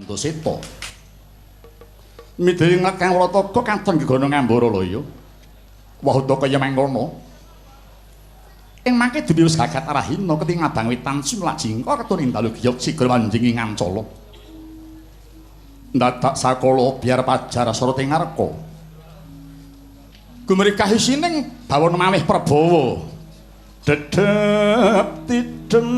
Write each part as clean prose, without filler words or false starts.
Ndoseta. Midhiri ngakang Wrataka kadang gegono ngambara lho ya. Wahana kaya mangkono. Ing mangke dene wis gagat arahina keting ngabang witan sumlajingka ketuning dalu giyok sigra manjing ing Ancala. Ndadak sakala biar pajar sarata ngareka. Gumrikah isining bawana malih Prabawa. Dedep tidem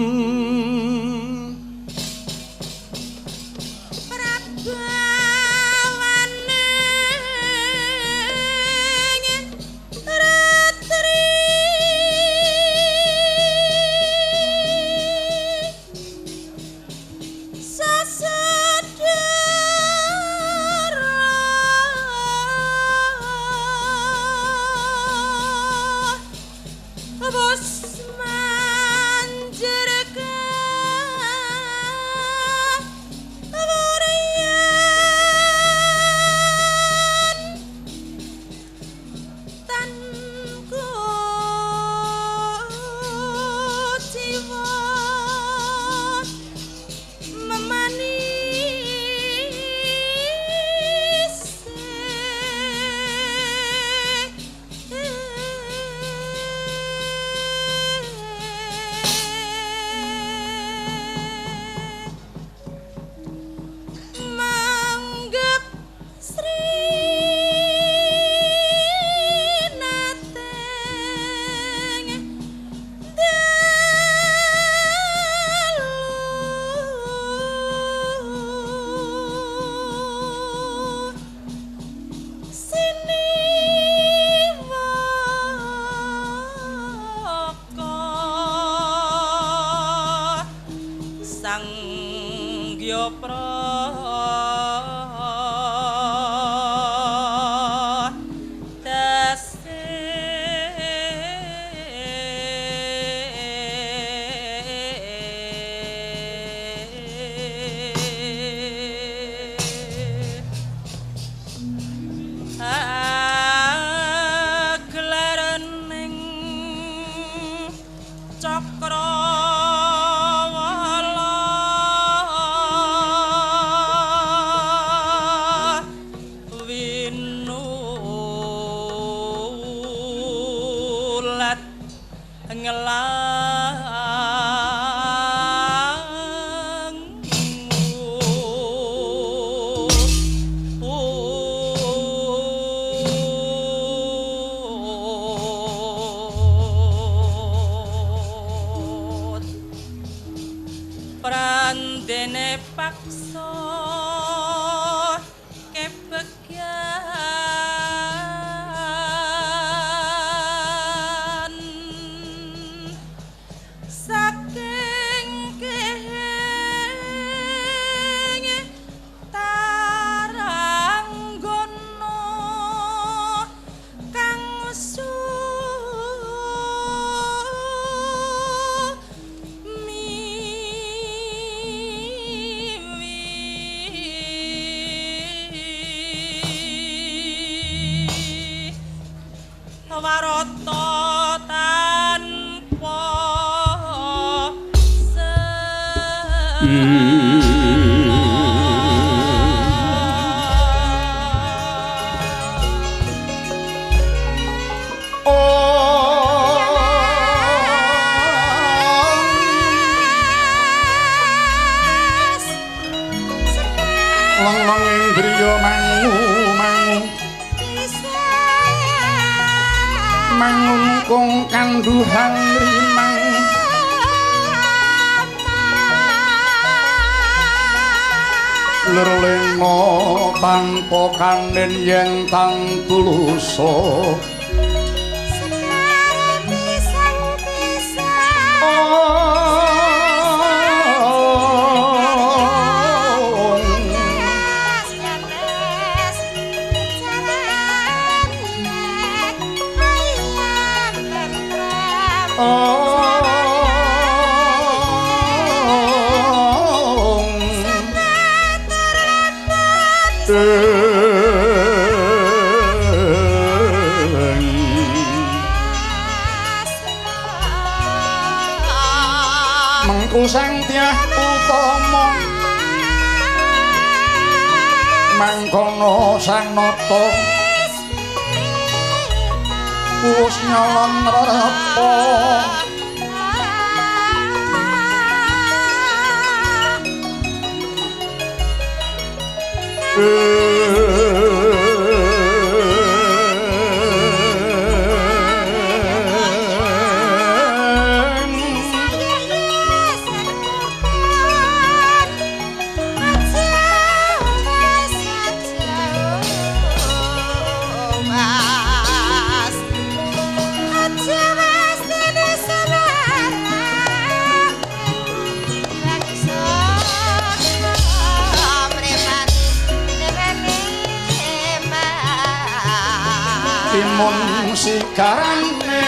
mangungkung kanduhan rimang lur lema tanpa kanen yen tang tulusa mengku sang tiah utama mangkono sang nata wis nyolong repa timun sikarane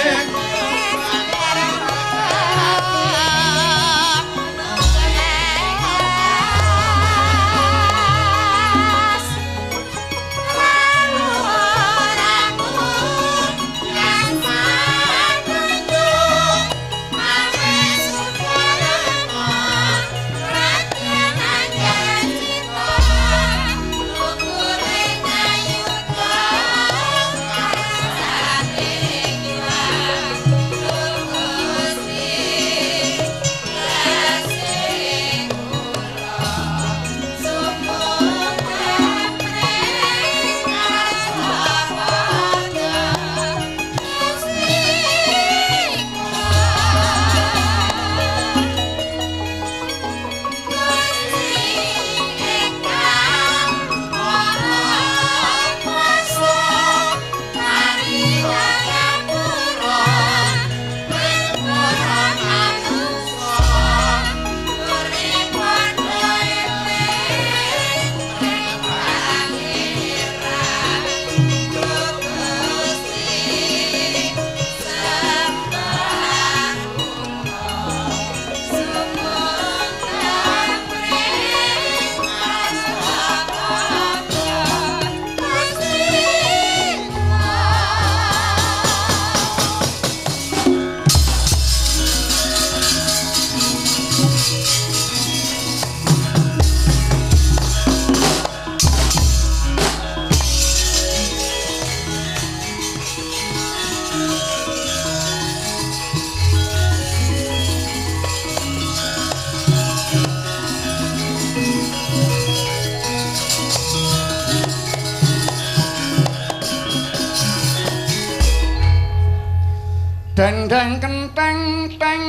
dendeng kenteng teng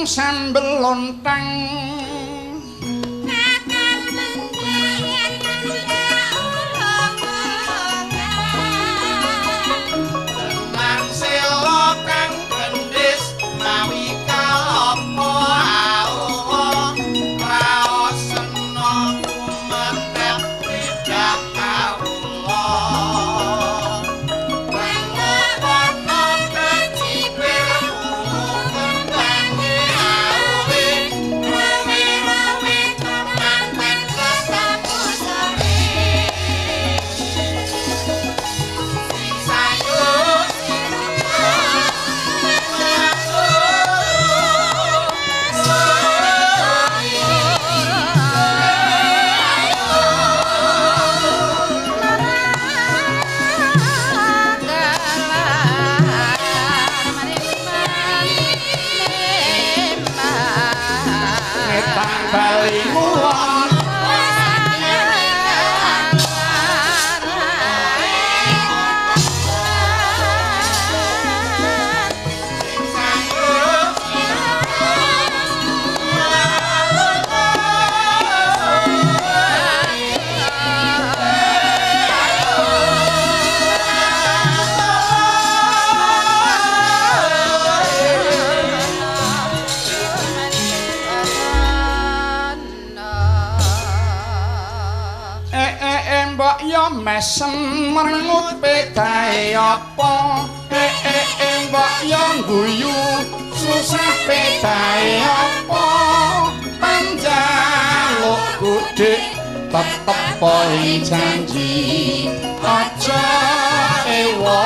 sambel lonteng mesem merengut pedae apa mbok yo guyu susah pedae apa panjaluk gudhek tetep poin janji aja ewa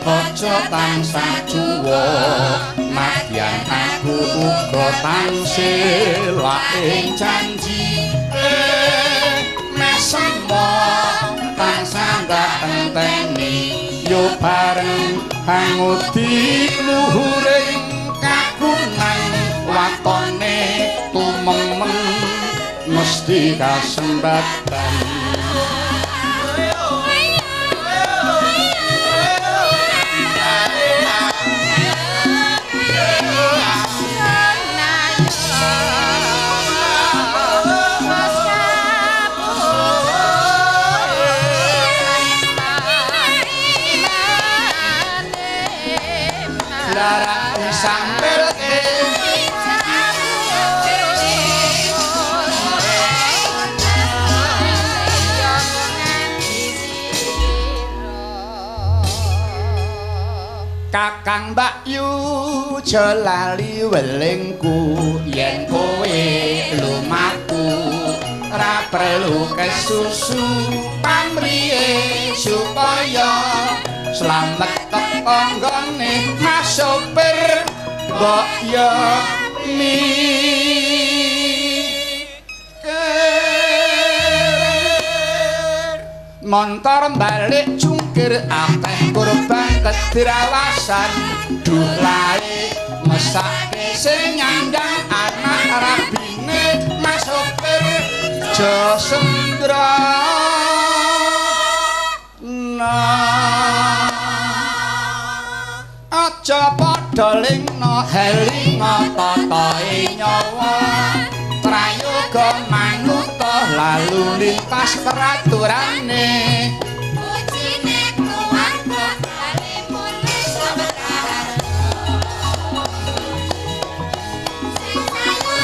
aja tansah juwa madyan aku uga tansih ing janji mesem angudi luhuring kagunan watone tumemen mesti kasembatan sambil Kakang Mbakyu jelali welingku yen kowe lumaku ra perlu kesusu pamriye supaya slamet tetanggane Mas sopir mbok yo montor balik cungkir akeh kurban kedirawasan duh lae mesake sing nyandang anak rabine Mas sopir jo sendra aja padha lingna helingna tatahe nyawa prayoga manuta lalu lintas peraturane ujine keluarga kali mulih sabar sing sayu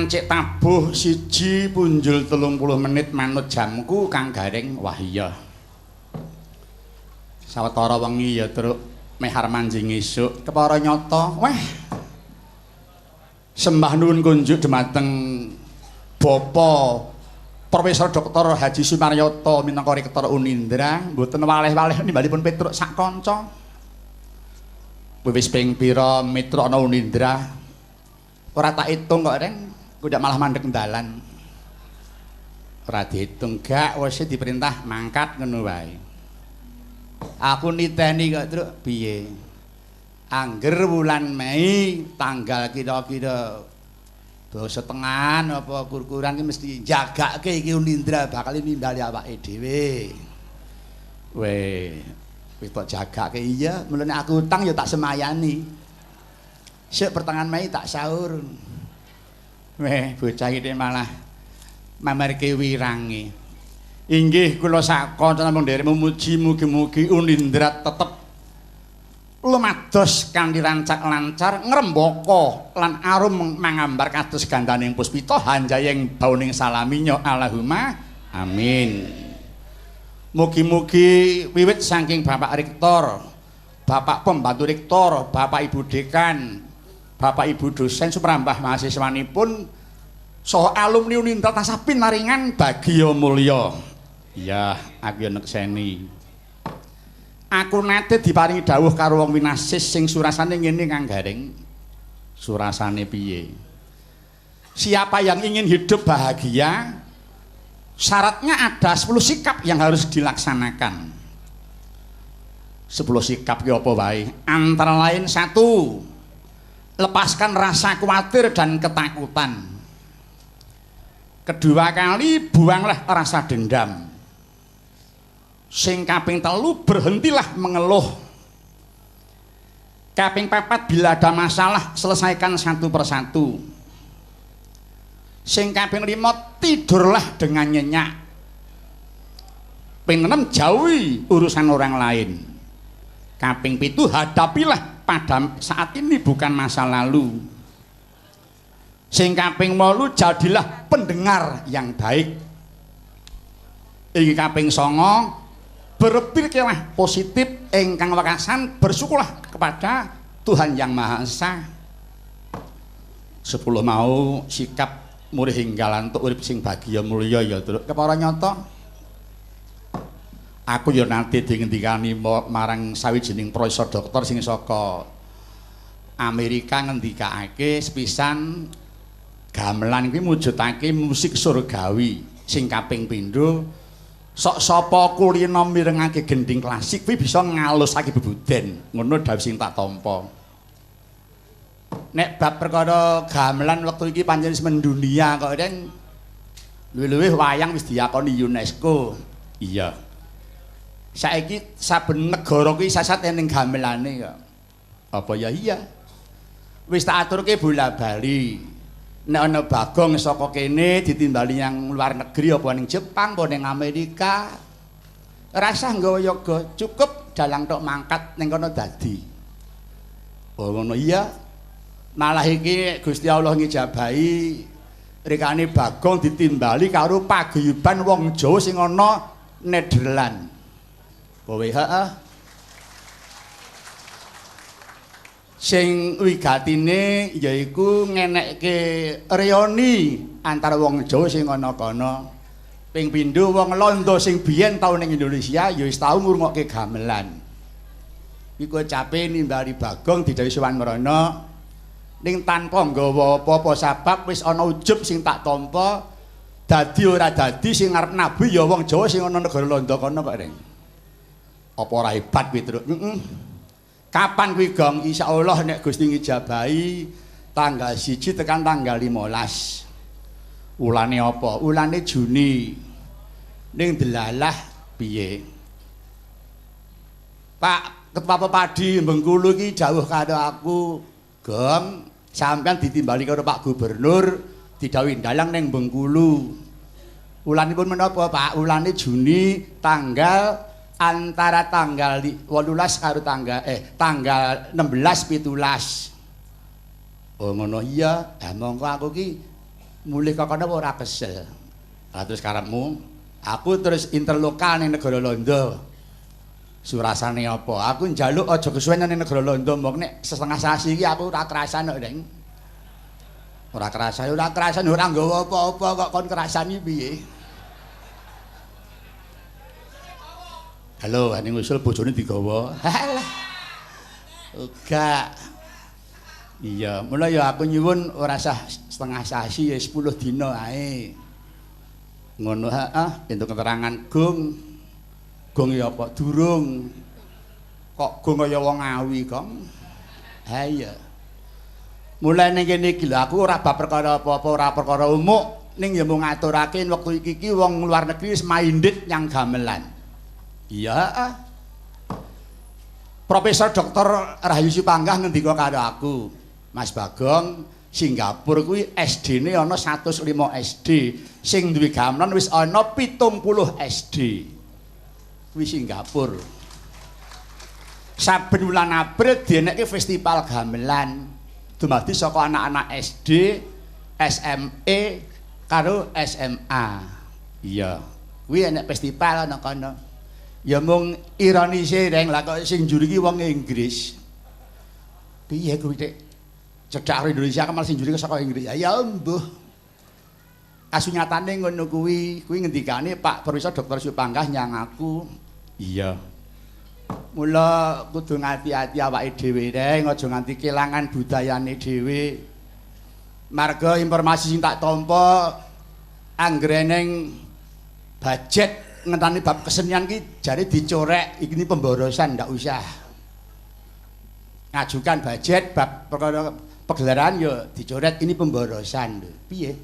cek tabuh siji punjul 30 menit manut jamku kang garing wah iya sawetara wengi ya truk mehar manjing esuk kepara nyata weh sembah nuwun kunjuk dumateng Bapak Profesor Dr. Haji Sumaryoto minangka Rektor Unindra mboten waleh-waleh nimbalipun Petruk sak kanca wis ping pira mitra ana Unindra ora tak itung kok Reng udah malah mandek dalan ora diitung gak wis diperintah mangkat ngono wae aku niteni kok Truk piye angger wulan Mei tanggal kira-kira dosa tengan apa kurkuran iki mesti jagake iki Unindra bakal nimbali awake dhewe wis tak jagake iya mulane aku utang ya tak semayani sik pertengahan Mei tak sahur weh bocah iki malah mamarke wirange. Inggih kula sak kanca namung nderek memuji mugi-mugi Unindra tetep lumados kanthi rancak lancar ngrembaka lan arum mangambar kados gandaning puspita hanjayeng bauning salaminya Allahumma amin. Mugi-mugi wiwit saking Bapak Rektor, Bapak Pembantu Rektor, Bapak Ibu Dekan, Bapak Ibu dosen sumrambah mahasiswanipun saha alumni Unindra tansah pinaringan bagya mulya. Iya, aku ya nekseni. Aku nate diparingi dawuh karo wong winasis sing surasane ngene Kang Garing. Surasane piye? Siapa yang ingin hidup bahagia, syaratnya ada 10 sikap yang harus dilaksanakan. 10 sikap ki apa wae? Antara lain 1, lepaskan rasa khawatir dan ketakutan. Kedua kali, buanglah rasa dendam. Sing kaping 3, berhentilah mengeluh. Kaping 4, bila ada masalah, selesaikan satu persatu. Sing kaping 5, tidurlah dengan nyenyak. Ping 6, jauhi urusan orang lain. Kaping 7, hadapilah pada saat ini bukan masa lalu. Sing kaping 8 jadilah pendengar yang baik. Ing kaping 9 berpikirlah positif ingkang wekasan bersyukurlah kepada Tuhan Yang Maha Esa. 10 mau sikap murih hinggalan untuk urip sing bahagia mulya ya Truk. Kepara nyata aku ya nanti dingendikani marang sawijining profesor dokter sing saka Amerika ngendikake sepisan gamelan kuwi mujudake musik surgawi sing kaping pindho sok sapa kulina mirengake gending klasik kuwi bisa ngalusake bebuden ngono dawuh sing tak tampa. Nek bab perkara gamelan wektu iki pancen wis mendunia kok den luwih-luwih wayang wis diakoni UNESCO. Iya. Saiki saben negara kuwi sasat ning gamelane kok. Apa ya iya. Wis tak aturke bola-bali. Nek ana Bagong saka kene ditimbali yang luar negeri apa ning Jepang apa ning Amerika. Rasah nggawa yoga, cukup dalang tok mangkat ning kono dadi. Oh ngono iya. Malah iki Gusti Allah ngijabahi rikane Bagong ditimbali karo paguyuban wong Jawa sing ana Nederland. Kowe heeh. Sing wigatine yaiku ngenekke reoni antara wong Jawa sing ana kono. Ping pindho wong Londo sing biyen tau ning Indonesia ya wis tau ngrungokke gamelan. Iku cape nimbali Bagong didhawuhi sowan mrana ning tanpa nggawa apa-apa sabab wis ana ujub sing tak tampa dadi ora dadi sing arep nabi ya wong Jawa sing ana negara Londo kono Pak Reng. Apa ora hebat kuwi Truk? Kapan kuwi Gong? Insyaallah nek Gusti ngijabahi tanggal 1 tekan tanggal 15. Ulane apa? Ulane Juni. Ning delalah piye? Pak Ketua Padi Bengkulu iki dawuh karo aku, Gong, sampean ditimbali karo Pak Gubernur didhawuhi dalang ning Bengkulu. Ulanipun menapa, Pak? Ulane Juni tanggal antara tanggal 18 karo tanggal 16 17. Oh ngono iya. Ha mongko aku ki mulih kok kono ora kesel. Lah terus karepmu aku terus interlokal ning negara Londo. Surasane apa? Aku njaluk aja kesuwen ning negara Londo, mbok nek setengah sasi iki aku ora kerasan kok, Deng. Ora kerasan ora nggawa apa-apa kok kon kerasani piye? Halo, ning usul bojone digawa. Halah. Uga. Iya, mula ya aku nyuwun ora sah setengah sasi ya 10 dina ae. Ngono heeh, entuk keterangan Gong. Gong ya apa durung. Kok Gong kaya wong awi, Gong? Ha iya. Mulai ning kene iki lho aku ora bab perkara apa-apa, ora perkara umuk, ning ya mung ngaturake wektu iki wong luar negeri wis minded nyang gamelan. Iya, Profesor Dr. Rahayu Supanggah ngendika karo aku, Mas Bagong, Singapura kuwi SD-ne ana 105 SD, sing duwe gamelan wis ana 70 SD. Kuwi Singapura. Saben wulan April dienekke festival gamelan. Dumadi saka anak-anak SD, SME karo SMA. Iya, kuwi enek festival ana kono. Ya mung ironise Reng lah kok sing njuri ki wong Inggris. Piye kuwi Dik? Cedhak karo Indonesia kan malah sing njuri saka Inggris. Ya mbuh. Kasunyatane ngono kuwi ngendikane Pak Profesor Dr. Supanggah nyang aku. Iya. Mula kudu ngati-ati awake dhewe Reng, aja nganti kelangan budayane dhewe. Marga informasi sing tak tampa anggeneng budget ngentani bab kesenian ki jare dicorek iki pemborosan ndak usah ngajukan budget bab perkara pegelaran ya dicoret ini pemborosan lho piye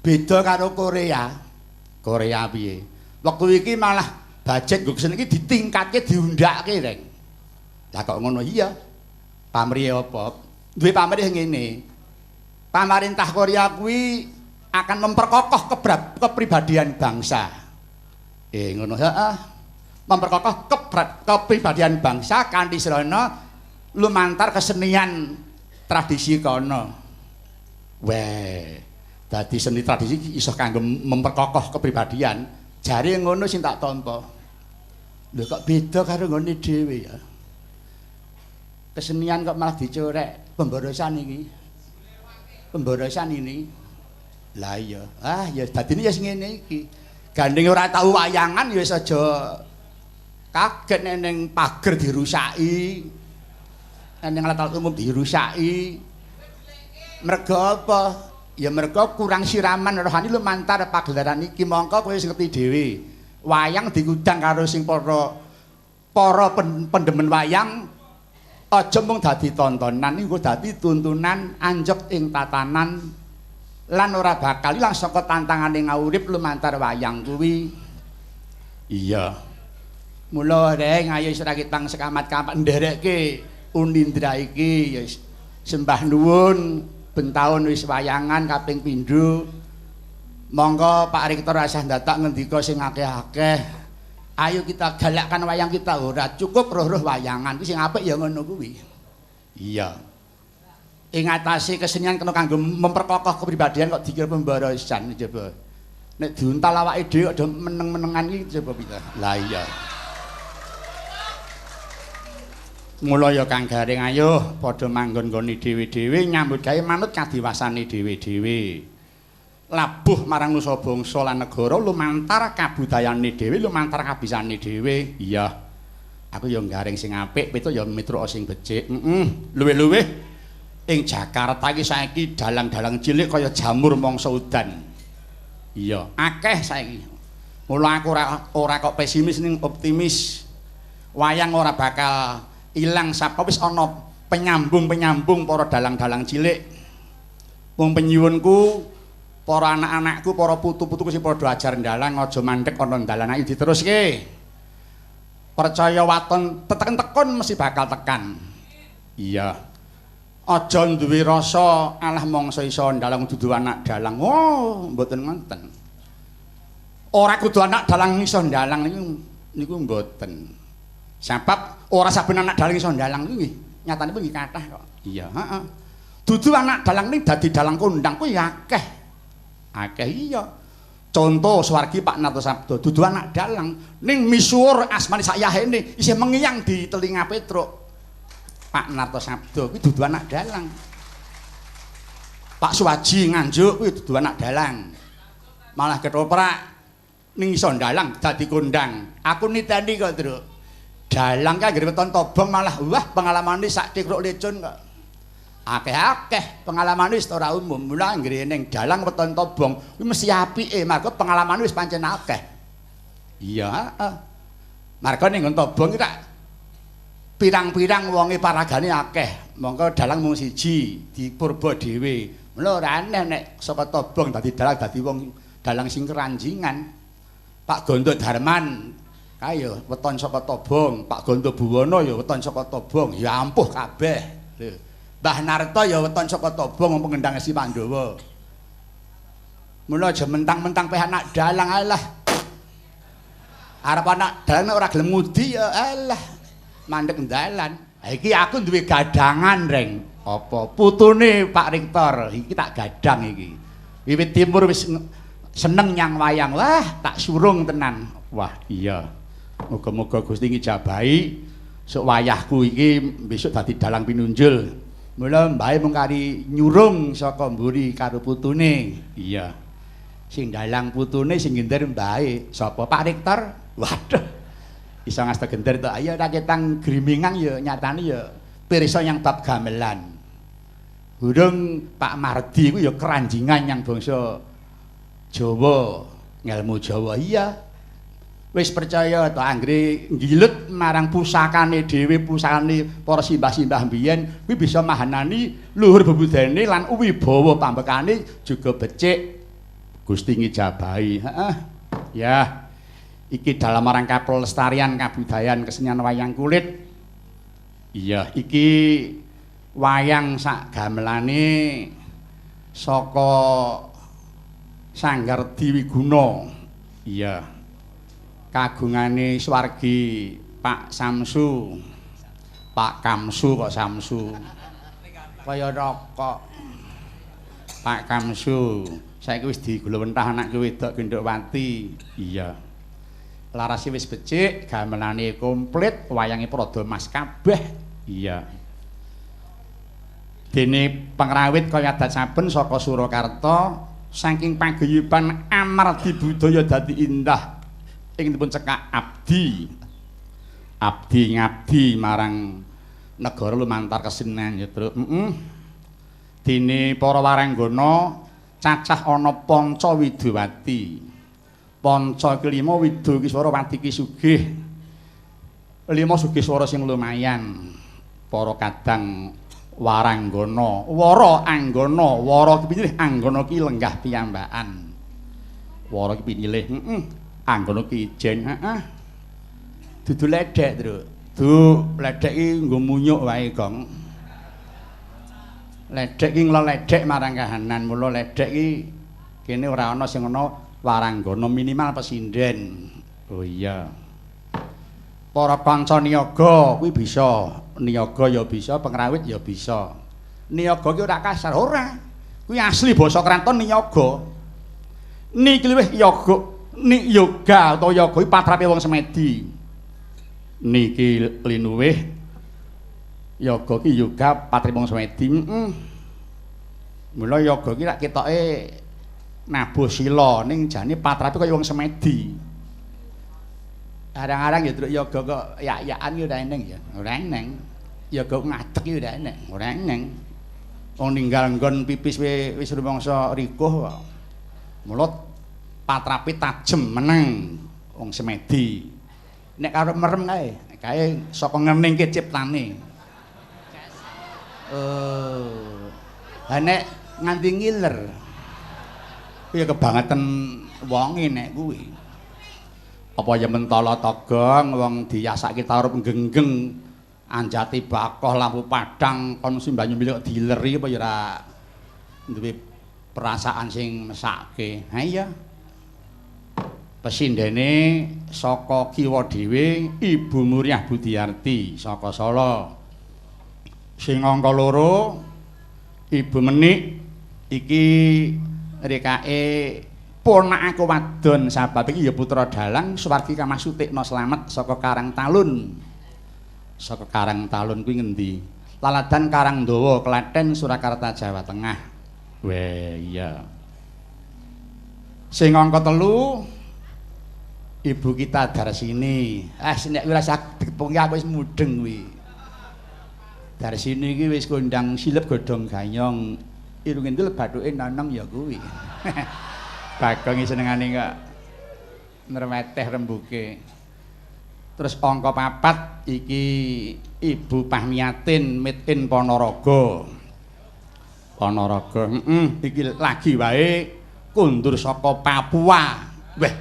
beda karo Korea piye waktu iki malah budget nggo kesenian iki ditingkatke diundhakke Reng lah kok ngono iya pamrih apa duwe pamrih ngene pemerintah Korea kuwi akan memperkokoh kepribadian bangsa. Ngono heeh. Memperkokoh kepribadian bangsa kanthi srana lumantar kesenian tradisi kono. Weh, dadi seni tradisi iso kanggo memperkokoh kepribadian. Jare ngono sing tak tampa. Lho kok beda karo ngene dhewe ya. Kesenian kok malah dicorek pemborosan iki. Pemborosan ini. Lah iya. Ah ya dadine ya sing ngene iki. Gandeng ora tau wayangan ya wis aja kaget ning pager dirusaki. Ning alat umum dirusaki. Mergo apa? Ya mergo kurang siraman rohani lumantar pagelaran iki mongko kowe wis ngerti dhewe. Wayang digudang karo sing para pendemen wayang aja mung dadi tontonan iku dadi tuntunan anjek ing tatanan lan ora bakal ilang saka tantangane ngurip lumantar wayang kuwi. Iya. Mula reng ayo sira kitang sekamat-kamat nderekke Unindra iki ya sembah nuwun bentaun wis wayangan kaping pindho. Monggo Pak Rektor asah ndatak ngendika sing akeh-akeh. Ayo kita galakkan wayang kita ora cukup roh-roh wayangan sing apik ya ngono kuwi. Iya. Ing atase kesenian kena kanggo memperkokoh kepribadian kok dikira pemborosan coba. Nek diuntal awake dhewe kok meneng-menengan iki coba piye. Lah iya. Mula ya Kang Garing ayo padha manggon nggone dhewe-dhewe nyambut gawe manut kadiwasane dhewe-dhewe. Labuh marang nusa bangsa lan negara lumantar kabudayane dhewe, lumantar kabisane dhewe. Iya. Aku ya Garing sing apik, pitu ya mitra sing becik. Luwih-luwih ing Jakarta iki saiki dalang-dalang cilik kaya jamur mangsa udan. Iya, akeh saiki. Mula aku ora kok pesimis ning optimis. Wayang ora bakal ilang sapa wis ana penyambung-penyambung para dalang-dalang cilik. Wong penyuwunku, para anak-anakku, para putu-putuku sing padha ajar ndalang aja mandhek ana dalan ayo diteruske. Percaya waton teken-tekon mesti bakal tekan. Iya. Aja duwe rasa alah mangsa iso ndalang dudu anak dalang. Oh, mboten ngoten. Ora kudu anak dalang iso ndalang niku mboten. Sebab ora saben anak dalang iso ndalang kuwi nyatanipun nggih kathah kok. Iya, heeh. Dudu anak dalang ning dadi dalang kondang kuwi akeh. Akeh iya. Contoh Swargi Pak Nartosabdo dudu anak dalang ning misuwur asmane sak yahene isih mengiyang di telinga Petruk. Pak Nartosabdo kuwi dudu anak dalang. Pak Suwaji Nganjuk kuwi dudu anak dalang. Malah ketoprak ning iso dalang dadi kondang. Aku niteni kok, Truk. Dalang ka nggih weton tobong malah wah pengalamane sak tikruk lecun kok. Akeh-akeh pengalamane wis ora umum. Mula nggih ning dalang weton tobong kuwi mesti apike, mergo pengalamane wis pancen akeh. Iya, heeh. Mergo ning tobong iki tak pirang-pirang wonge paragane akeh. Monggo dalang mung siji, dipurba dhewe. Mula ora aneh nek saka tobong dadi dalang dadi wong dalang sing keranjingan. Pak Gondo Darman kayo weton saka Tobong, Pak Gondo Buwono ya weton saka Tobong, ya ampuh kabeh. Lho. Mbah Narto ya weton saka Tobong wong pengendang Si Pandhawa. Mula aja mentang-mentang peh anak dalang alah. Arep anak dalang ora gelem ngudi ya alah. Mandek dalan. Ha iki aku duwe gadangan, Reng. Apa putune Pak Rektor iki tak gadang iki. Wiwit timur wis seneng nyang wayang. Wah, tak surung tenan. Wah, iya. Muga-muga Gusti ngijabahi sok wayahku iki besok dadi dalang pinunjul. Mula mbahe mung kari nyurung saka mburi karo putune. Iya. Sing dalang putune sing gender mbahe sapa Pak Rektor? Waduh. Iso ngasta gender to. Ayo tak ketang grimingang ya nyatane ya pirsa yang bab gamelan. Burung Pak Mardi ku ya keranjingan yang bangsa Jawa, ngelmu Jawa iya. Wis percaya to anggere ngilut marang pusakane dhewe, pusakane para simbah-simbah biyen kuwi bisa mahanani luhur bebudene lan wibawa pambekane juga becik Gusti ngijabahi. Heeh. Ya. Iki dalam rangka pelestarian kabudayan kesenian wayang kulit. Iya, iki wayang sak gamelane saka Sanggar Diwiguna. Iya. Kagungane Swargi Pak Samsu. Pak Kamsu kok Samsu. Kaya rokok. Pak Kamsu, saiki wis digulwentah anakku wedok Gendhowati. Iya. Larase wis becik, gamelane komplit, wayange Prada Mas kabeh. Iya. Dene pengrawit kaya adat saben saka Surakarta saking paguyuban amardi budaya dadi indah ing dipun cekak abdi. Abdi ngabdi marang negara lumantar kesenian ya, Tru. Dene para waranggana cacah ana panca widowati. Panca kelima widow ki swara wati ki sugih. 5 sugih swara sing lumayan. Para kadang waranggana, wara anggana, wara ki pinilih anggana ki lenggah piyambakan. Wara ki pinilih, anggana ki ijen, Dudu ledek, Tru. Ledek ki nggo munyuk wae, Gong. Ledek ki ngledek marang kahanan, mula ledek ki kene ora ana sing ana waranggana minimal pesinden. Oh iya. Para kanca niaga kuwi bisa, niaga ya bisa, pengrawit ya bisa. Niaga ki ora kasar, ora. Kuwi asli basa Kranton niaga. Niki luwih yoga, yoga utawa yoga kuwi patrape wong Semedi. Niki linuwih yoga ki yoga patrape wong Semedi. Mula yoga ki rak ketoke nabuh sila ning jane patrape kaya wong Semedi. Arang-arang ya truk yoga kok yak-yakan ki ora eneng ya. Ora eneng. Yoga ngadeg ki ora eneng, ora eneng. Wong ninggal nggon pipis wis rumangsa rikuh kok. Mula patrape tajem meneng wong Semedi. Nek karo merem kae saka ngeningke ciptane. Lah nek nganti ngiler ya kebangetan wonge nek kuwi. Apa ya mentala togong wong diyasake tarup genggeng anjati bakoh lampu padang kon simbanyu milik dileri apa ya ora duwe perasaan sing mesake. Ha iya. Pesindene saka kiwa dhewe Ibu Muriah Budiarti saka Solo. Sing angka 2 Ibu Menik iki rekake ponakake wadon sabab iki ya putra dalang Suwargi Kamasutikna Slamet saka Karangtalun. Saka Karangtalun kuwi ngendi? Laladan Karangdawa, Klaten, Surakarta, Jawa Tengah. Weh iya. Sing angka 3 Ibu kita Darsini. Nek wis dipungi aku wis mudeng kuwi. Darsini iki wis kondang silep godhong ganyong. Irung endul bathuke nonong ya kuwi. Bagong senengane kok nreweteh rembuke. Terus angka 4 iki Ibu Pahmiatin Mitin Ponorogo. Ponorogo, iki lagi wae kundur saka Papua. Weh,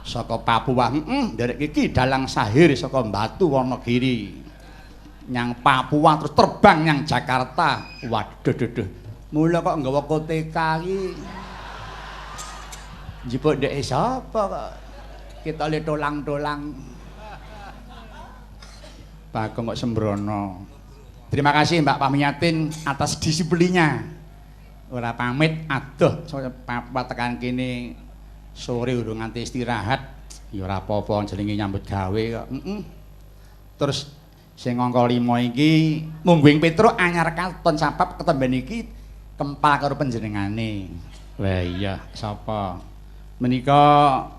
saka Papua, nderek iki dalang sahir saka Batu Wonogiri. Nyang Papua terus terbang nyang Jakarta. Waduh. Mula kok nggawa koteka iki. Jipuk ndek sapa kok kita le tolang-tolang. Bagong kok sembrono. Terima kasih Mbak Pamiatin atas disiplinnya. Ora pamit adoh Papua tekan kene sore urung nganti istirahat. Ya ora apa-apa jenenge nyambut gawe kok. Terus sing angka 5 iki Mungguing Petruk anyar katon sabab ketemben iki kempal karo panjenengane. Wah iya, sapa? Menika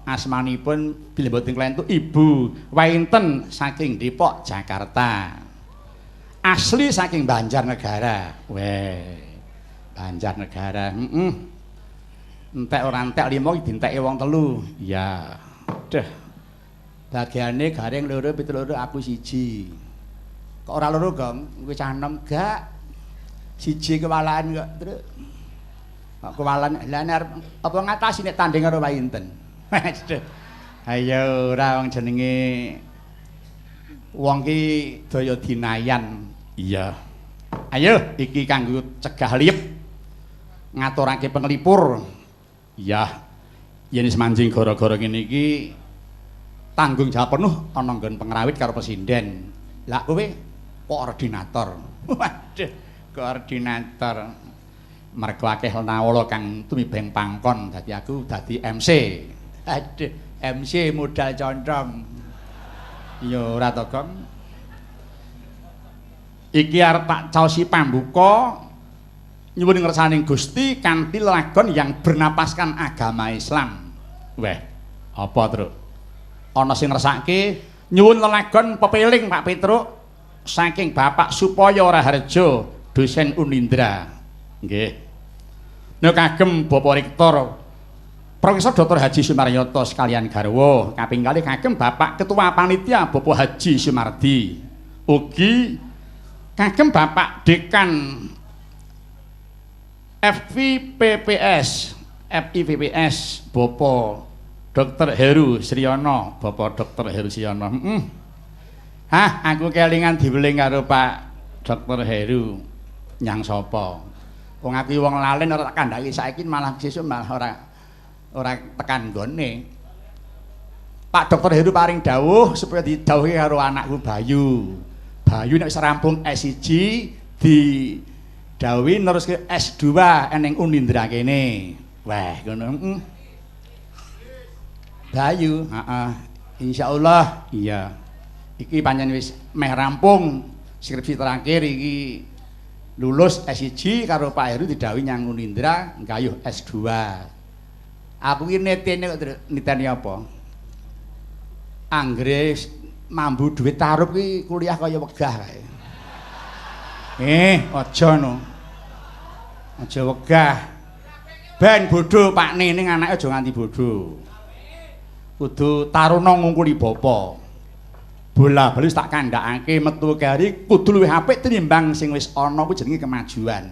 asmanipun bilih boten klentuk Ibu Wainten saking Depok, Jakarta. Asli saking Banjarnegara. Weh. Banjarnegara. Entek ora entek 5 iki dinteki wong 3. Ya. Deh. Bagiane garing 2 7 aku 1. Kok ora 2, Gong? Kowe cah enom gak. 1 kewalaan kok, Truk. Kok kewalan lha apa ngatasi nek tanding karo Wainten. Ayo ora wong jenenge wong ki daya dinayan. Iya. Ayo iki kanggo cegah liyep. Ngaturake penglipur. Iya. Yen wis manjing gara-gara ngene iki tanggung jawab penuh ana nggon pengrawit karo presiden. Lah kowe koordinator. Waduh, koordinator. Mergo akeh nawala kang tumibeng pangkon dadi aku dadi MC. Aduh, MC modal condong. Ya ora to, Gong. Iki arep tak caosi pambuka nyuwun ngersaning Gusti kanthi lelagon yang bernapaskan agama Islam. Weh, apa, Truk? Ana sing ngersake nyuwun lelagon pepeling Pak Petruk saking Bapak Supaya Raharjo, dosen Unindra. Nggih. Nek kagem Bapak Rektor Profesor Dr. Haji Sumaryoto sekalian garwa, kaping kalih kagem Bapak Ketua Panitia Bapak Haji Sumardi. Ugi kagem Bapak Dekan FIPPS Bapak Dr. Heru Sriyono, Bapak Dr. Heru Sriyono. Hah, aku kelingan diweling karo Pak Dr. Heru. Nyang sapa? Wong aku wong lalen ora tak kandhaki saiki malah sesuk malah ora tekan nggone. Pak Dr. Heru paring dawuh supaya didhawuhi karo anakku Bayu. Bayu nek wis rampung S1 didhawuhi neruske S2 ning Unindra kene. Wah, ngono. Bayu, heeh. Insyaallah, iya. Iki pancen wis meh rampung skripsi terakhir iki lulus S1 karo Pak Heru didhawuhi nyang Unindra nggayuh S2. Aku iki netene kok niteni apa? Anggere mambu duit tarup ki kuliah kaya wegah kae. Aja no. Aja wegah. Ben bodho Pak Nining anake aja nganti bodho. Kudu taruna ngungkuli bapa. Bola-bali tak kandhakake metu kari kudu luwih apik tinimbang sing wis ana kuwi jenenge kemajuan.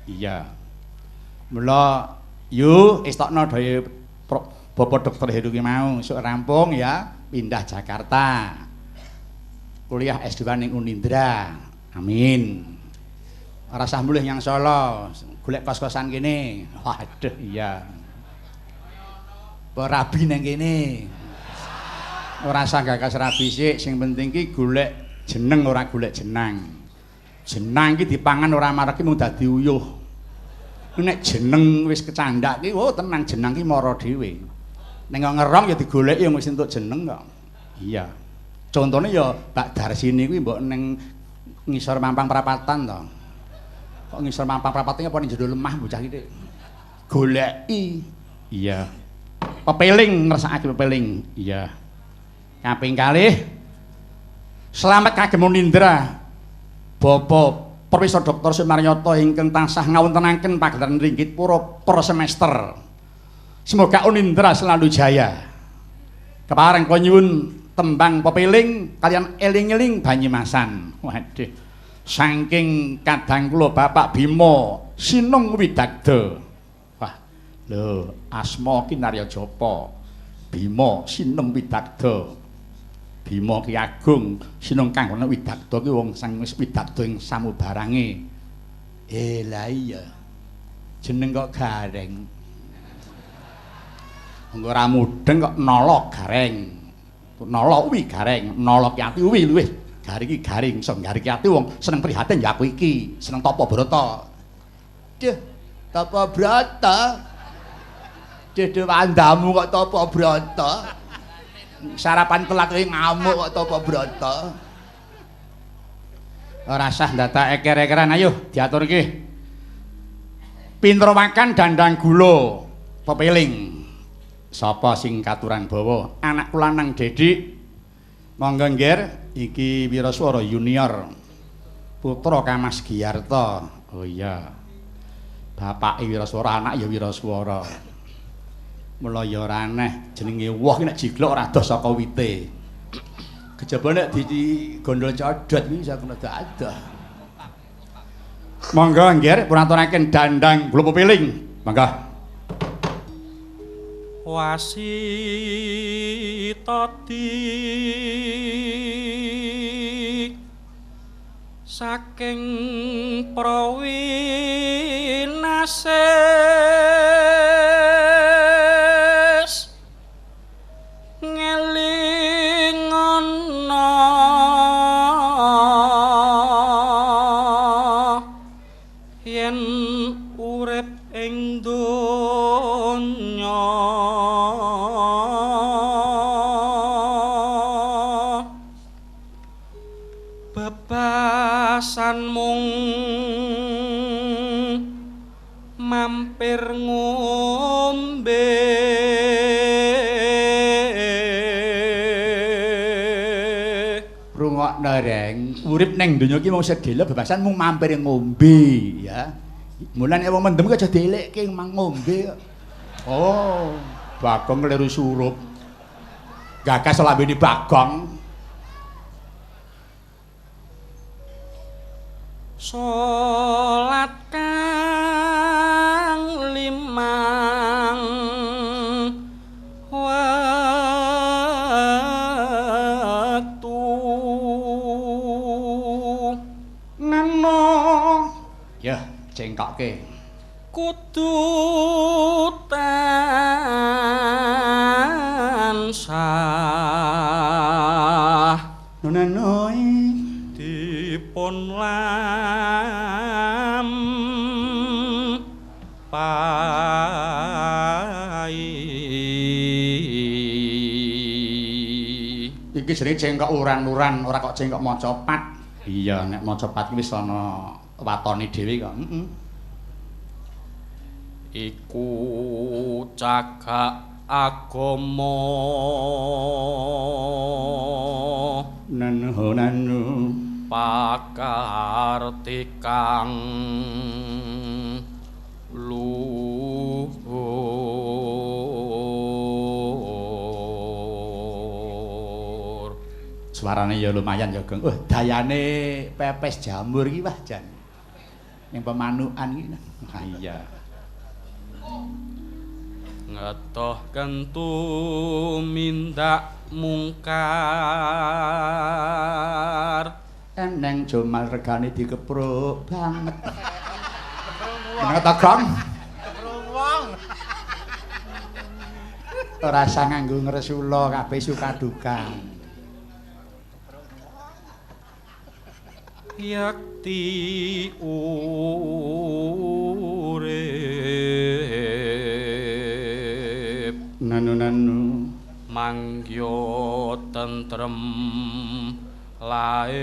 Iya. Mula yo istokno daya Bapak Dr. Heru ki mau esuk rampung ya pindah Jakarta. Kuliah S2 ning Unindra. Amin. Ora usah mulih nyang Solo, golek kos-kosan kene. Waduh, iya. Rabi nang kene. Ora usah gagas rabi sik, sing penting ki golek jeneng ora golek jenang. Jenang ki dipangan ora marek mung dadi uyuh. Nek jeneng wis kecandhak ki, oh tenang jeneng ki mara dhewe. Ning ngerong ya digoleki wis entuk jeneng kok. Iya. Contone ya Mbak Darsini kuwi mbok ning ngisor Mampang Prapatan to. Kok ngisor Mampang Prapatan apa ning jero lemah bocah iki. Goleki. Iya. Pepeling ngersakake pepeling. Iya. Kaping kalih selamat kagem Unindra. Bapak Profesor Dr. Sumaryoto ingkang tansah ngawontenaken pagelaran ringgit pura per semester. Semoga Unindra selalu jaya. Kepareng kula nyuwun tembang pepeling kalian eling-eling Banyumasan. Waduh. Saking kadang kula Bapak Bima Sinung Widagda. Wah, lho asma ki Narya Japa. Bima Sinung Widagda. Bima Ki Agung Sinung Kanggone Widagda ki wong sang wis widagda ing samubarange. Lah iya. Jeneng kok gareng. Engko ora mudeng kok nala gareng. Nala uwi gareng, nala ki ati uwi luwih. Garing iki garing, iso garing ki ati wong seneng prihatin ya aku iki, seneng tapa brata. Duh, tapa brata. Duh wandamu kok tapa brata. Sarapan telat kowe ngamuk kok tapa brata. Ora sah ndadak eker-ekeran, ayo diaturke. Pinter makan dandang gula pepeling. Sapa sing katuran bawa? Anak kula nang Dedik. Monggo nggir, iki Wiraswara Junior. Putra Kamas Giyarto. Oh iya. Bapake Wiraswara, anak ya Wiraswara. Mula ya ora aneh jenenge woh ki nek jiglok ora adoh saka wite. Kejaba nek digondol codot iki iso kena dadah. Monggo nggih pun aturaken dandang kula pepiling. Monggo. Wasitati saking prawinases ngelingana yen urip ing donya bebasan mung mampir ngombe rungokno reng urip ning donya ki mung sedhela bebasan mung mampir ngombe ya mulane wong mendem ki aja dielekke mang ngombe oh Bagong kleru surup gagas lambene Bagong salat kang limang wektu neno ya cengkokke kudu tansah nonoi dipun iki jenenge cengkok uran-uran ora kok cengkok maca pat. Iya nek maca pat ki wis ana watone dhewe kok. Iku cagak agama nanu pakarti kang luhur. Suarane ya lumayan ya, Gong. Dayane pepes jamur iki wah jan. Ning pemanukan iki. Ah iya. Ngetoh kentu mindak mungkar eneng jomal regane dikepruk banget. Bener ta, Gong? Keprung wong. Ora usah nganggo ngresula kabeh suka duka. yakti urip nanu manggya tentrem lair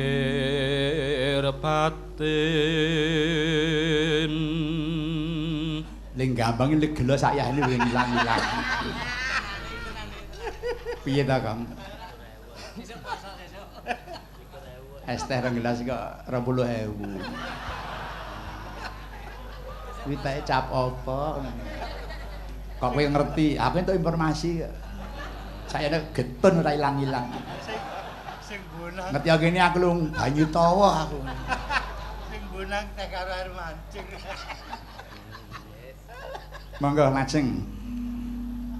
batin ning gampang iki gelo sak yahne wing ilang-ilang. Piye ta, Kang? Es teh rong gelas kok 20.000. Kuwi tae cap apa? Kok kowe ngerti? Apa entuk informasi? Sayane getun ora ilang-ilang. Sing bonang. Ngerti kene aku lu banyu tawa aku. Sing bonang teh karo air mancing. Monggo lajeng.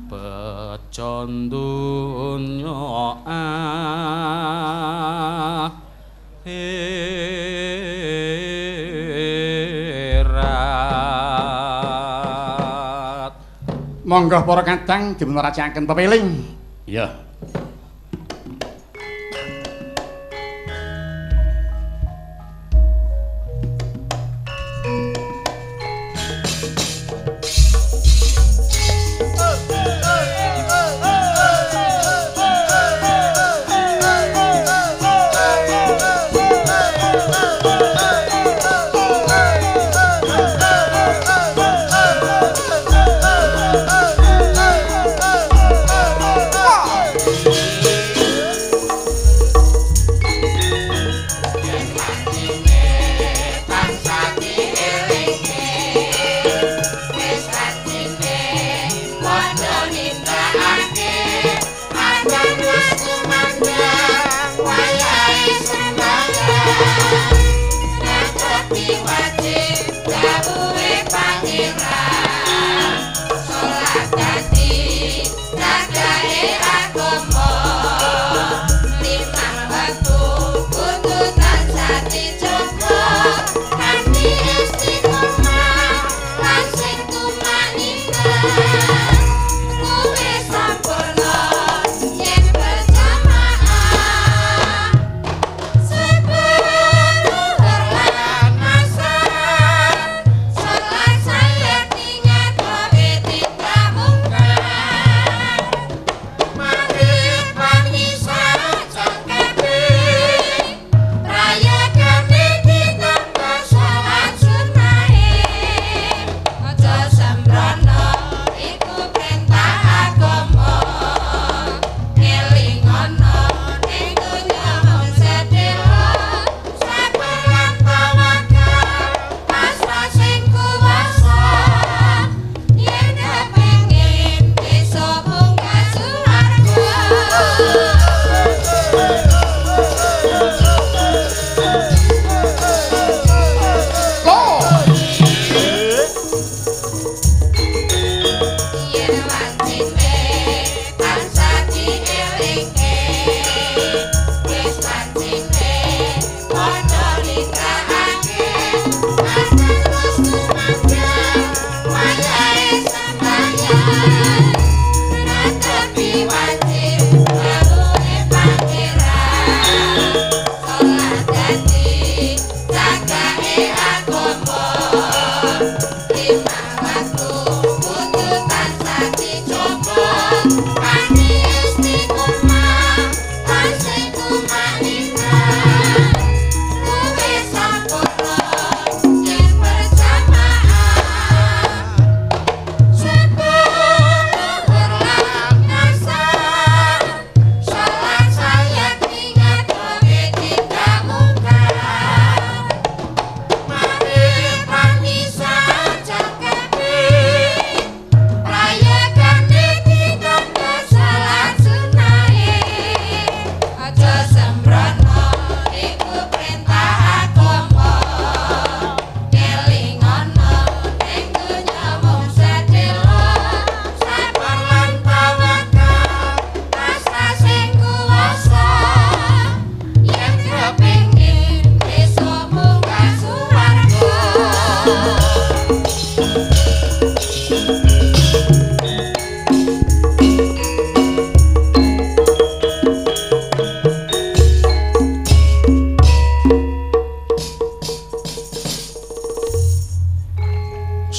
Bejon dunya akhirat. Monggo para kadang dipun racaken pepeling. Iya. Sampun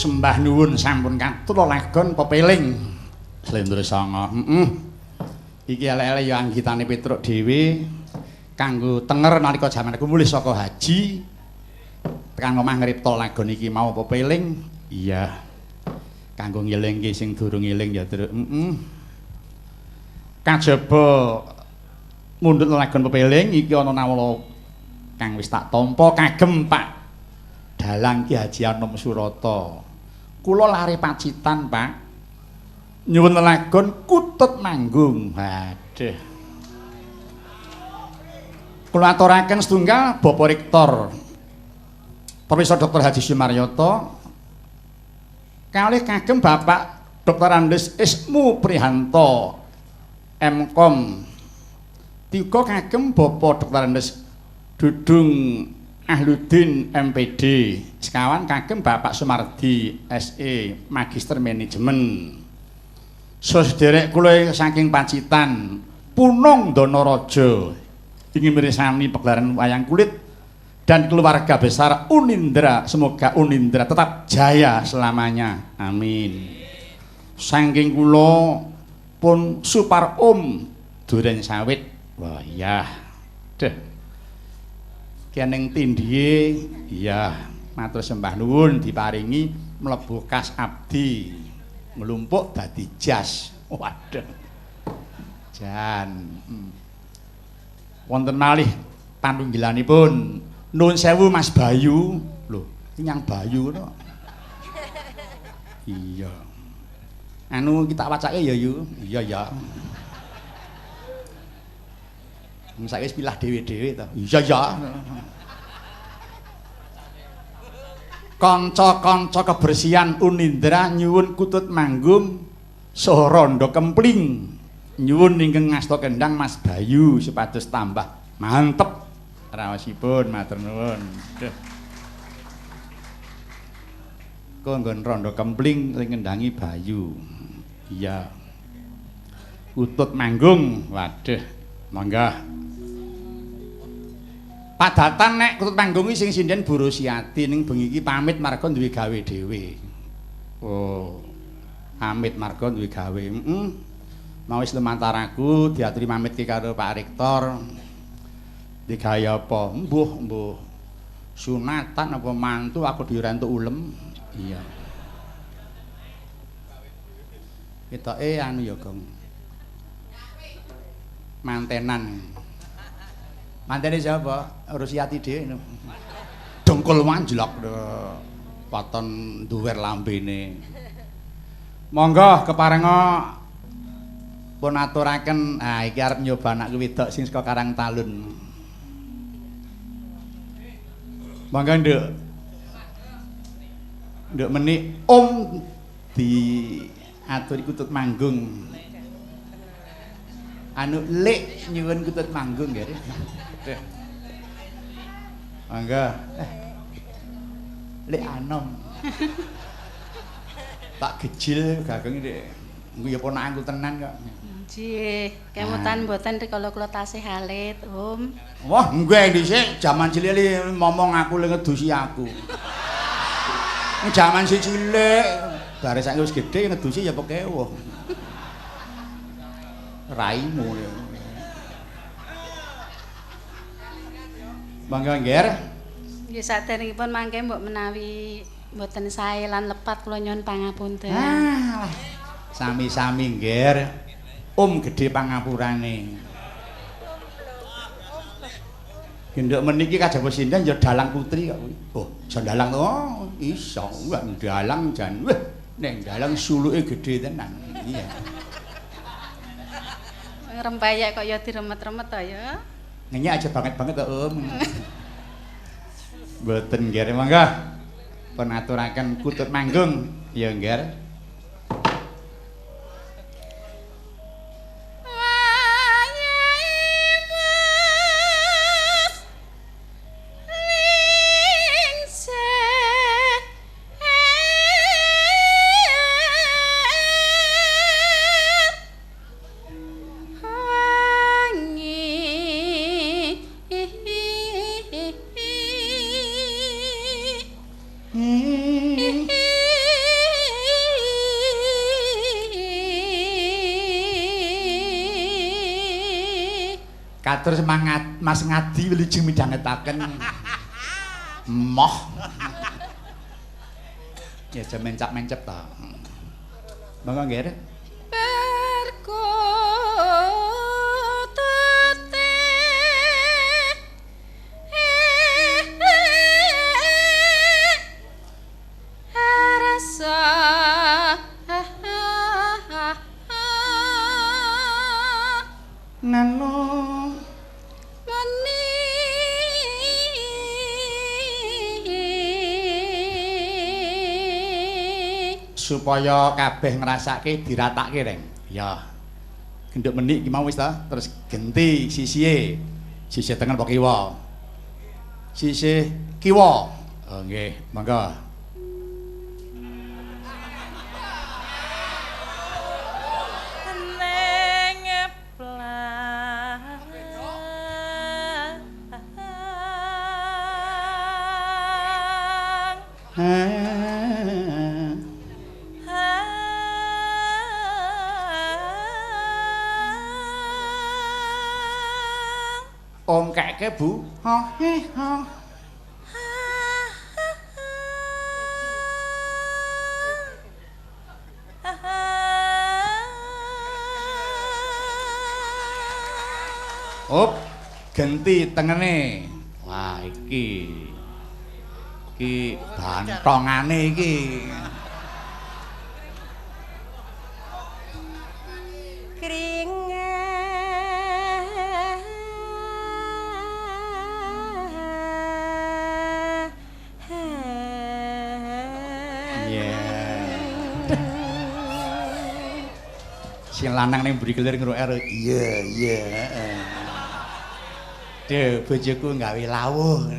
Sembah nuwun sampun katur lagon pepeling Slendra Sanga. Iki elek-elek ya anggitane Petruk dhewe kanggo tenger nalika jaman aku mulih saka haji tekan omah ngripta lagon iki mau pepeling. Iya. Kanggo ngelingke sing durung eling ya, Truk. Kajaba mundhut lagon pepeling iki ana nawala kang wis tak tampa kagem Pak Dalang Ki Haji Anom Surata. Kula lare Pacitan, Pak. Nyuwun lagon Kutut Manggung. Waduh. Kula aturaken setunggal Bapak Rektor Profesor Dr. Haji Sumaryoto kalih kagem Bapak Dr. Andes Ismu Prihanto Mkom. Tiga kagem Bapak Dr. Andes Dudung Ahludin MPD, sekawan kagem Bapak Sumardi SE Magister Manajemen. Sedherek kula saking Pacitan, Punung Danaraja ingin mirsani pagelaran wayang kulit dan keluarga besar Unindra. Semoga Unindra tetap jaya selamanya. Amin. Saking kula pun Supar Om Duren Sawit. Wah iya. Deh. Keneng tindhihe iya matur sembah nuwun diparingi mlebu kas abdi nglumpuk dadi jas. Waduh. Jan. Wonten malih panunggilanipun nuwun sewu Mas Bayu. Lho, nyang Bayu ngono. Iya. Anu kita wacake ya yu. Iya ya. Saiki wis pilah dhewe-dhewe to. Iya ya. Kanca-kanca kebersihan Unindra nyuwun Kutut Manggung saha Randha Kempling. Nyuwun ingkang ngasta kendang Mas Bayu supados tambah mantep raosipun. Matur nuwun. Duh. Kanggon Randha Kempling sing ngendangi Bayu. Iya. Kutut Manggung. Waduh. Monggo. Padatan nek Kutut Manggung iki sing sinden Bu Rosyati ning bengi iki pamit marga duwe gawe dhewe. Oh. Pamit marga duwe gawe. Mau wis lumantar aku diaturi pamit ki karo Pak Rektor. Digawe apa? Mbuh. Sunatan apa mantu aku direntuk ulem. Iya. Ketoke anu ya, Gong. Mantenan. Mantene sapa? Rosyati dhewe. Dongkol manjlok waton duwer lambene. Monggo keparenga pun aturaken. Ah iki arep nyoba anak wedok sing saka Karang Talun. Monggo, Nduk. Nduk menik Om di aturi Kutut Manggung. Anu lek nyuwun Kutut Manggung nggih. Mangga. Lek Anom. Tak gejil gageng iki. Engko ya ponakanku tenan kok. Nggih, kemutan mboten rikala kula tasih alit, Om. Wah, nggih dhisik jaman cilik momong aku le ngedusi aku. Jaman si cilik, bare saiki wis gedhe ngedusi ya pekewuh. Raimu. Mangga nggih. Nggih saderengipun mangke mbok menawi mboten sae lan lepat kula nyuwun pangapunten. Sami-sami nggih. Gedhe pangapurane. Genduk meniki kajaba sinden ya dalang putri kok kuwi. Oh, iso dalang to? Iso. Wah, dalang jan. Wah, nek dalang suluke gedhe tenan. Iya. Ngrempayek kok ya diremet-remet to ya. Ngenyek aja banget-banget to, Om. Mboten nggih, monggo. Pun aturaken kutut manggung ya nggih. Katur semangat Mas Ngadi wilujeng midhangetaken moh. Ya aja mencap-mencep ta. Monggo nggih. Supaya kabeh ngrasake diratake reng. Ya. Genduk menik iki mau wis ta, terus genti sisihe. Sisih tengen apa kiwa? Sisih kiwa. Oh nggih, monggo. Ongkeke Bu. Op, genti tengene. Wah, iki bantongane iki. Sing lanang ning mburi kelir ngruk ero. Iya. Duh, bojoku gawe lawuh.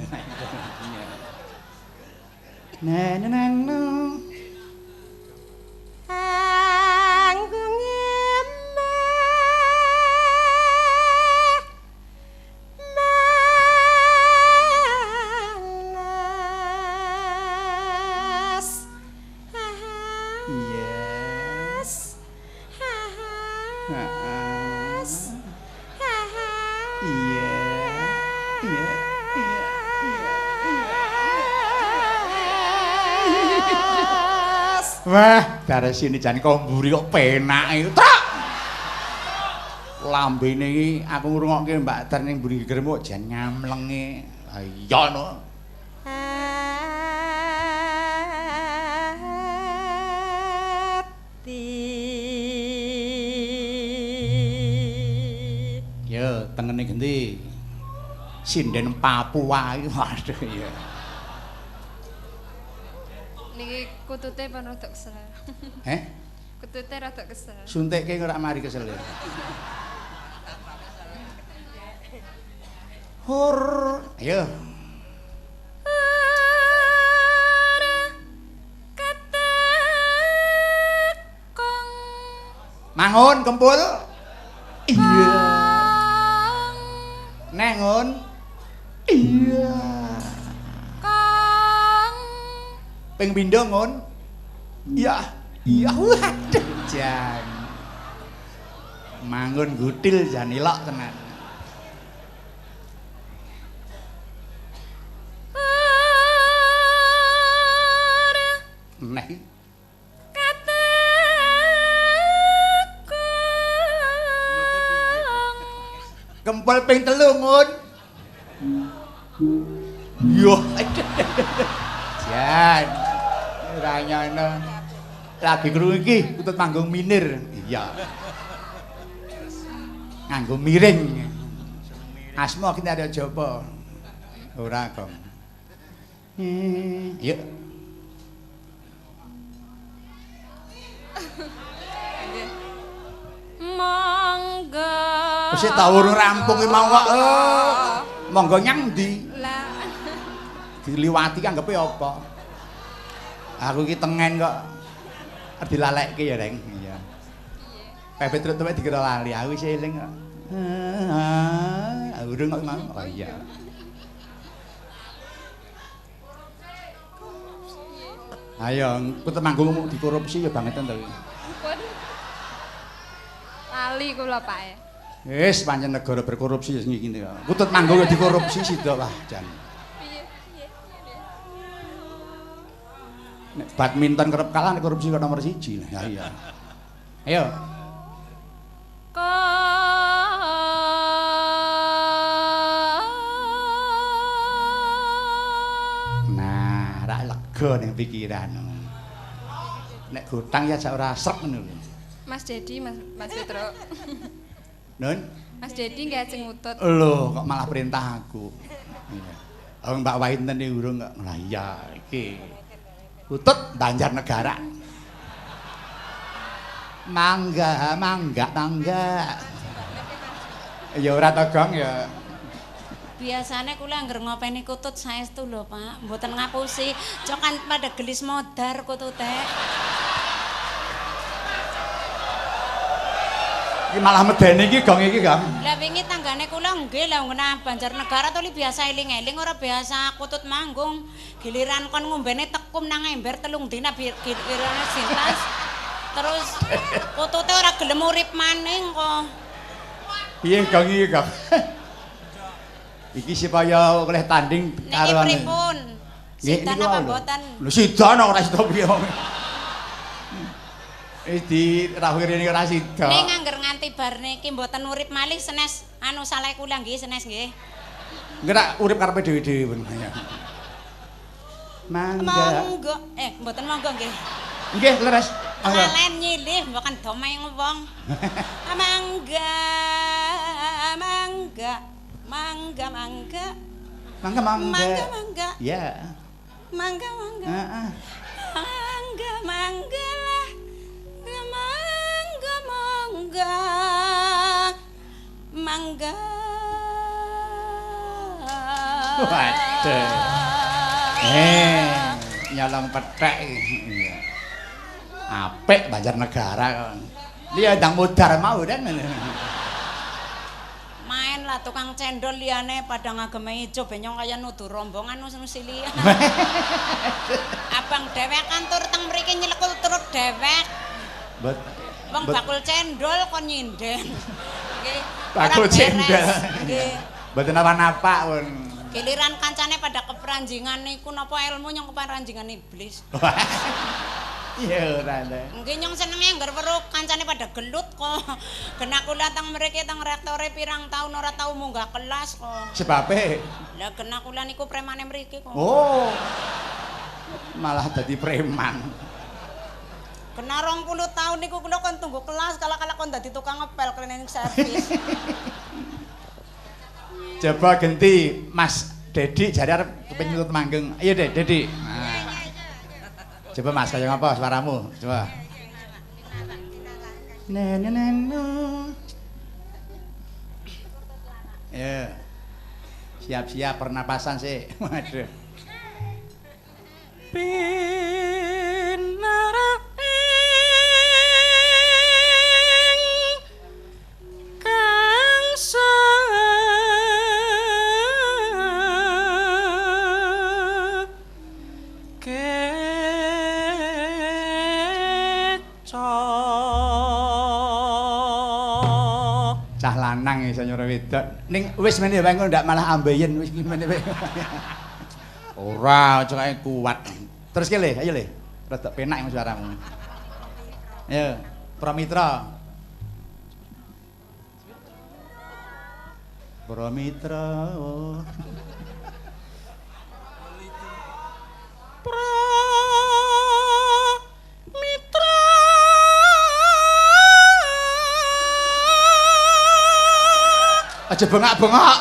Wah, dari sini jan komburi kok penak itu. Lambene iki aku ngrungokke Mbak Dar ning mburi geremuk jan nyamlenge. Ha iya no. Yo, tengene gendi. Sinden Papua iki waduh ya. Niki kutute pun rada kesel. Kutute rada kesel. Suntikke ora mari kesel. Hur, ayo. Mangun kempul. Iya. Nengun. Iya. Kang Ping pindho ngon. Iya, iya waduh jan. Mangun gutil jan ilok tenan. Neh Kempel ping 3 ngun. Yo. Jan. Ora nyono. Lagi krungu iki utut manggung minir. Iya. Nganggo miring. Asma kita ada jaba. Ora kok. Yuk. Monggo. Wis tau urung rampung iki mau kok. Monggo nyang ndi? Lah. Diliwati anggepe apa? Aku iki tengen kok. Dilalekke ya, Reng. Iya. Pepet terus tuwek dikira lali. Aku wis eling kok. Urung kok mau. Oh iya. Ayo, kutut manggung dikorupsi ya bangetan to. Lali kula Pak. Wis pancen negara berkorupsi ya ngene. Kutut manggung ya dikorupsi sida wah jan. Nek badminton kerep kalah nek korupsi kok nomor 1. Ya iya. Ayo. Nah, ra lega ning pikiran. Nek gotang ya sak ora srek ngono lho. Mas Dedi, Mas Petro. Nun. Mas Dedi nggih ajeng ngutut. Lho, kok malah perintah aku. Iya. Oh, Mbak Wainten iki urung kok. Lah iya iki. Utut Banjarnegara. Mangga, mangga, mangga. Ya ora to, Gong ya. Biasane kula angger ngopeni kutut saestu lho, Pak. Mboten ngapusi. Cok kan pada gelis modar kutute. Iki malah medeni iki Gong iki, Gong. Lah wingi tanggane kula nggih lah ngena Banjarnegara to biasa eling-eling ora biasa kutut manggung. Giliran kon ngombene tekum nang ember 3 dina gilirane sintas. Terus kutute ora gelem urip maning kok. Piye Gong iki, Gong? Iki supaya oleh tanding karo niki pripun? Sidan apa mboten? Lho sidan ora sida piye. Wis dirawuhi rene ora sida. Ning angger nganti bar niki mboten urip malih senes anu saleh kula nggih senes nggih. Nggak urip karepe dhewe-dhewe pun. Mangga. Monggo. Mboten monggo nggih. Nggih, leres. Ngalen nyilih mbokan domeng wong. Mangga. Mangga. Mangga, mangga. Mangga, mangga. Mangga, mangga. Ya. Mangga, mangga. Heeh. Mangga, mangga lah. Mangga, mangga. Mangga. Waduh. Nyolong pethek iki. Apik Banjarnegara kon. Dia ndang modar mau kan. Main lah tukang cendol liyane pada ngageme ijo benyong kaya nuduh rombongan wis silia. Abang dhewek kan tur teng mriki nyelekul turut dhewek. Wong bakul cendol kon nyinden. Nggih. Bakul cendol. Nggih. Mboten apa-apa pun. Giliran kancane pada keperanjingan niku napa ilmu nyong keperanjingan iblis. Iya ora ta. Nggih nyong senenge anggar weruh kancane pada gelut kok. Kena kula teng mriki teng rektore pirang taun ora tau munggah kelas kok. Sebabe? Lah kena kula niku premane mriki kok. Oh. Malah dadi preman. Kena 20 tahun niku kula kon tunggu kelas kala-kala kon dadi tukang ngepel cleaning service. Coba ganti Mas Dedi jare arep kepengin nyutut manggung. Ayo Dek, Dedi. Nah. Coba Mas kaya ngapa suaramu? Coba. Ya. Siap-siap pernapasan sih. Waduh. Ke Cah lanang iso nyuruh wedok. Ning wis meneh wae engko ndak malah ambeien wis meneh wae. Ora, aja kae kuat. Terus ki Le, ayo Le. Rada penak suaramu. Ayo, Pramitra. Pramitra. Mitra aja bengak-bengak.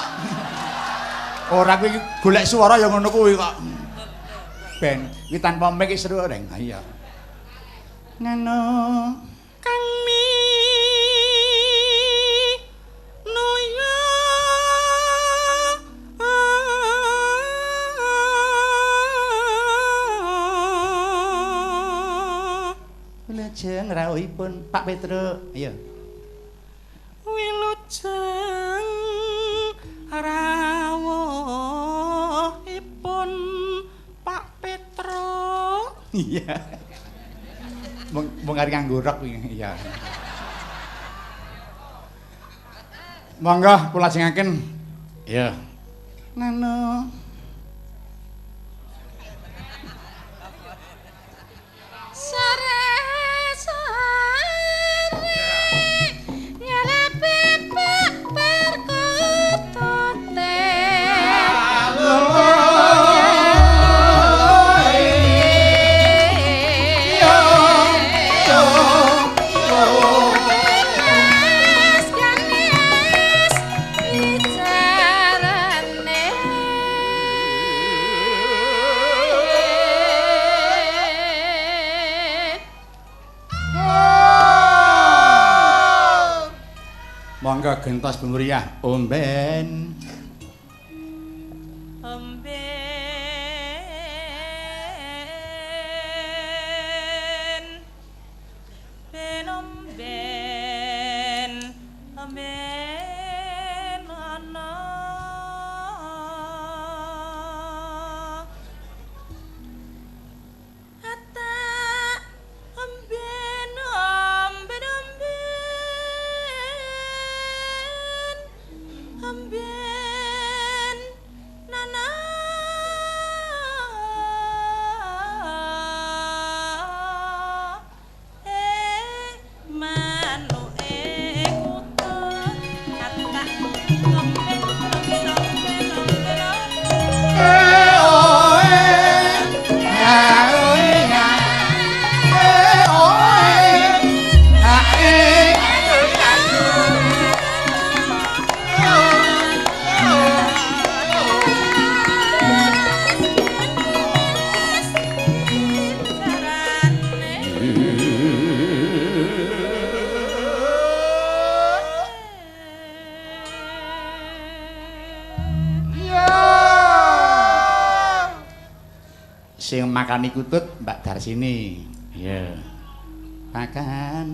Ora kuwi golek swara ya ngono kuwi kok. Ben, iki tanpa mic seru reng. Ha iya. Nano Kang Mi Noya Wilujeng rawuhipun Pak Petruk. Ayo. Wilujeng rawuhipun Pak Petruk. Iya. Mung ari kanggo rock kuwi. Iya. Monggo kula lajengaken. Iya. Nano Sare nyala bebek perkutute. monggo gentos Bu Muryah. Omben. Sing makani kutut Mbak Darsini. Iya. Pakan.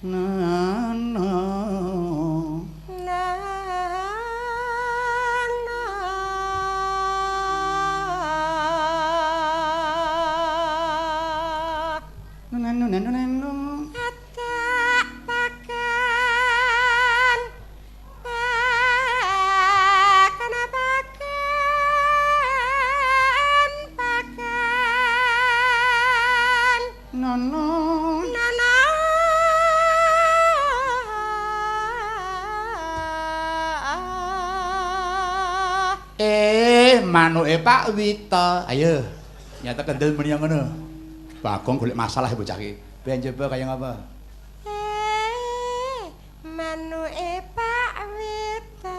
Nono. Manuke Pak Wita. Ayo. Nyata kendel muni ngono. Bagong golek masalah bocah iki. Ben coba kaya ngapa? Manuke Pak Wita.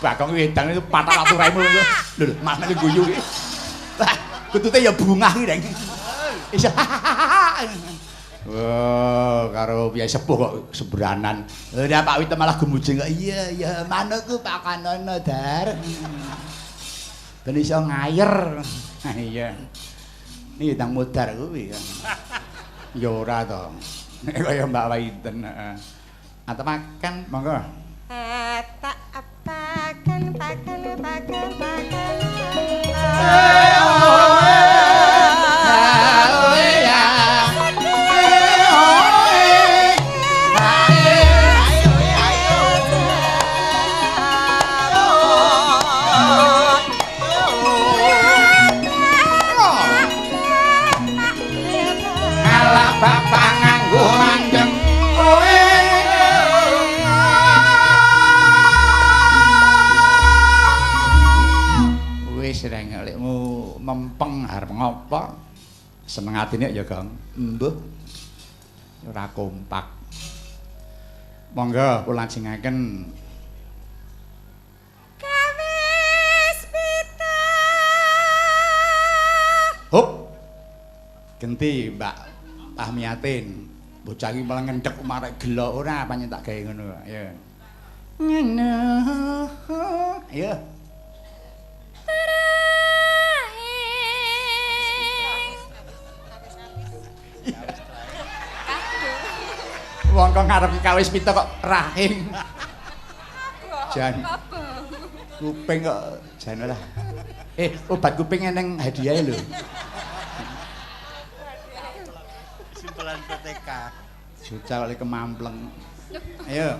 Bagong wedang itu patah aturaimu lho. Lho, manane guyu iki. Kutute ya bungah iki, Deng. Isa. Wah, karo piye sepuh kok seberanan. Lah Pak Wita malah gemujing kok. Iya, ya manukku pakanono, Dar. Ben iso ngayer. Ha iya. Iki tang modar kuwi kan. Ya ora to. Nek kaya Mbak Waiten, heeh. Atep makan, monggo. Tak pakan. mempeng arep ngopo? Seneng atine ya, Kang. Mbuh. Ora kompak. Monggo kula lajengaken. Kawis pita. Hop. Genti, Mbak Pahmiatin. Bocah iki malah ngendhek marek gelo ora pancen tak gawe ngono. Ya. Ngono. Ya. Wong kok ngarep kawis pita kok rahing. Jan. Kuping kok jan ora. Obat kuping eneng hadiah lho. Simpelan PTK. Bocah kok kemampleng. Ayo.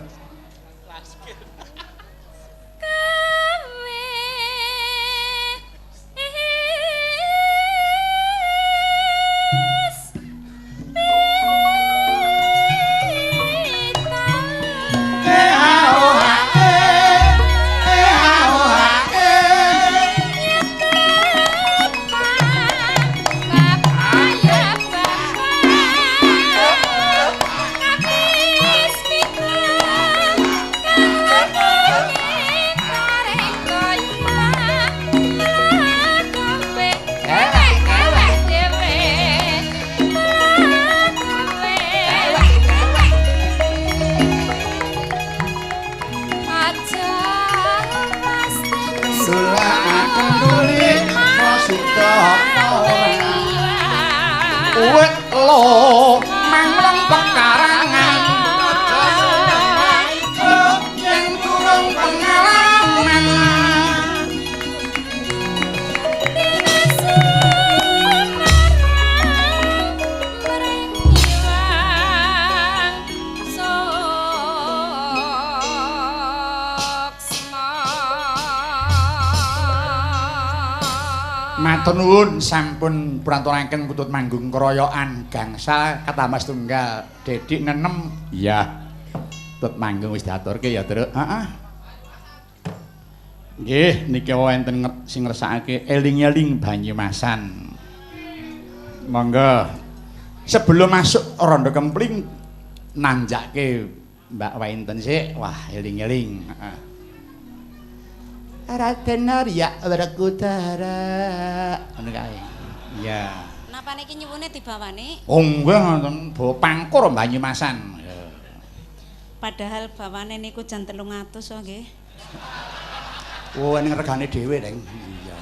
Uwit lo mangleng pekarangan yen turung pengalaman matur nuwun sampun puraturaken putut manggung keroyokan gangsal katamas tunggal Dedik nenem iya putut manggung wis diaturke ya Truk heeh nggih niki wonten sing ngersakake eling-eling Banyumasan monggo sebelum masuk rondo kempling nanjake Mbak Wainten sik wah eling-eling heeh Raden Arya Werkudara ngono kae. Iya. Napa niki nyuwune dibawani? Oh nggih ngoten, bawa pangkur Banyumasan. Ya. Padahal bawane niku jan 300 kok nggih. Oh ning regane dhewe, Deng. Iya.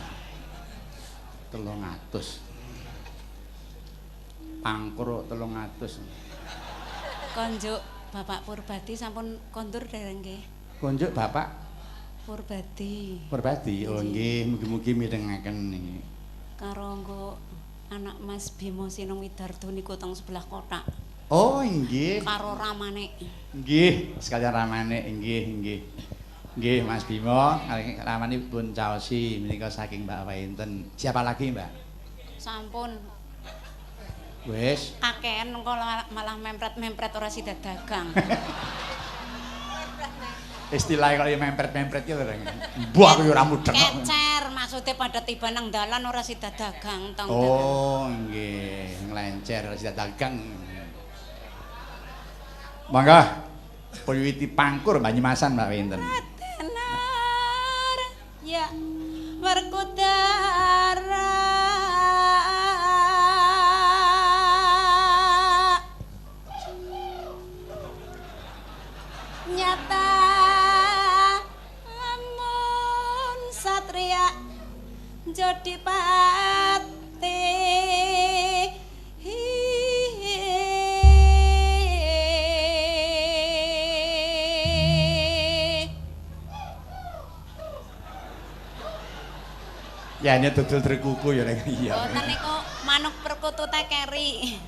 300. Pangkur 300. Konjuk Bapak Purbadi sampun kondur dereng nggih. Konjuk Bapak Purbadi. Purbadi. Oh nggih, mugi-mugi mirengaken niki. Karo nggo anak Mas Bimo Sinung Widardo niku teng sebelah kotak. Oh nggih. Karo ramane. Nggih, sekalian ramane nggih, nggih. Nggih Mas Bimo, ramanipun caosi menika saking Mbak Wainten. Siapa lagi, Mbak? Sampun Wis. kakean engko malah mempret-mempret ora sida dagang. Istilahnya kalau mempret-mempret ya orang buah aku ora mudeng Kecer maksudnya pada tiba nang dalan ora sida dagang tong. Oh nggih nglencer ora sida dagang. Mangga Puyuwiti Pangkur Banyumasan Mbak Winten. Tenar ya Werkudara nyata Satria Jodipati Ya ini dodol trekuku ya nek iya. Boten niku manuk perkutu tekeri.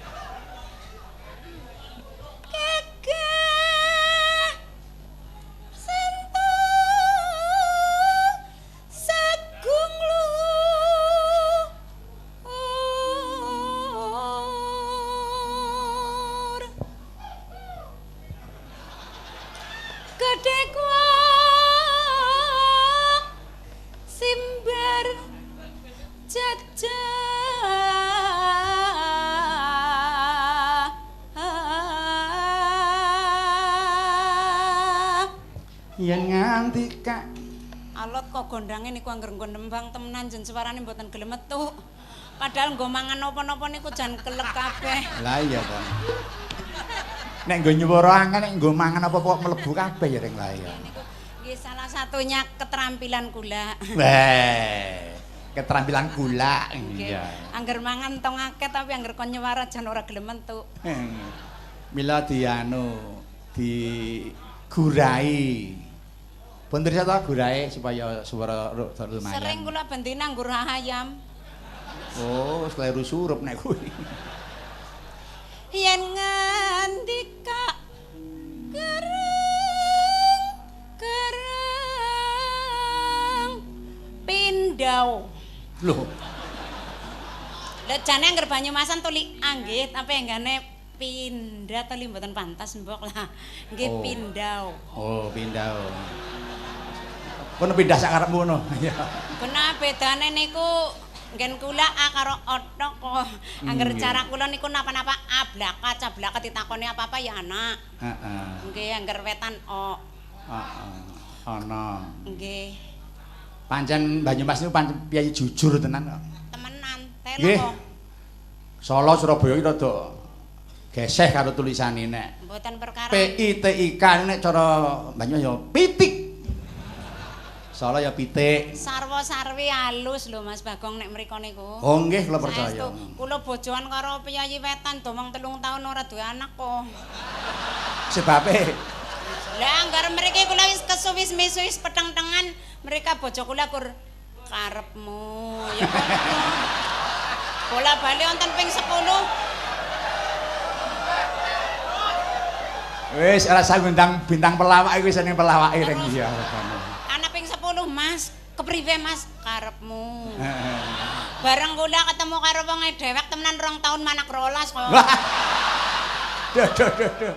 Jajah ngandika. Alot kok gondange niku angger nggo nembang temenan jen suarane mboten gelem metu. Padahal nggo mangan napa-napa niku jan kelek kabeh. Lah iya to. Nek nggo nyuwara angel nek nggo mangan apa kok mlebu kabeh ya ring lah ya. Niku nggih salah satunya keterampilan kula. Weh, keterampilan gula. Nggih. Iya. Angger mangan tong akeh tapi angger kon nyuwara jan ora gelem metu. Mila di gurai. Bener ya ta gurai supaya suara lumayan. Sering kula bendina nggur ayam. Oh, kleru surup nek kuwi. Yen ngandika gereng gereng pindau. Loh, Lah jane angger Banyumasan tuli nggih tapi enggane pindah tuli mboten pantas mbok lah. Nggih Oh. pindau. oh pindah. Kono pindah sak karepmu ngono. Iya. Kena bedane niku nggen kula A karo otok kok. Angger Nggih. cara kula niku napa-napa ablaka cablaka ditakoni apa-apa ya anak. Heeh. Nggih angger wetan o. Heeh. Ana. Nggih. Pancen Banyumas niku pancen piye jujur tenan kok. Temenan Nggih. telo kok. Solo Surabaya iki rada geseh karo tulisane nek. Mboten perkara. PITIK nek cara Banyumas ya pitik. Solo ya pitik. Sarwa sarwi halus lho Mas Bagong nek mriko niku. Oh nggih kula percaya. Saestu kula bojoan karo piyayi wetan domong 3 tahun ora duwe anak kok. Sebabe Lah anggar mriki kula wis kesuwis misuwis peteng-tengan mereka bojo kula kur karepmu ya ngono. Bola bali wonten ping 10. wis rasa ngundang bintang pelawak iki wis ning pelawake ring iya. Ana ping 10 Mas. Kepriwe Mas karepmu? Bareng kula ketemu karo wong dewek temenan 2 tahun manak rolas kok. Duh duh duh duh.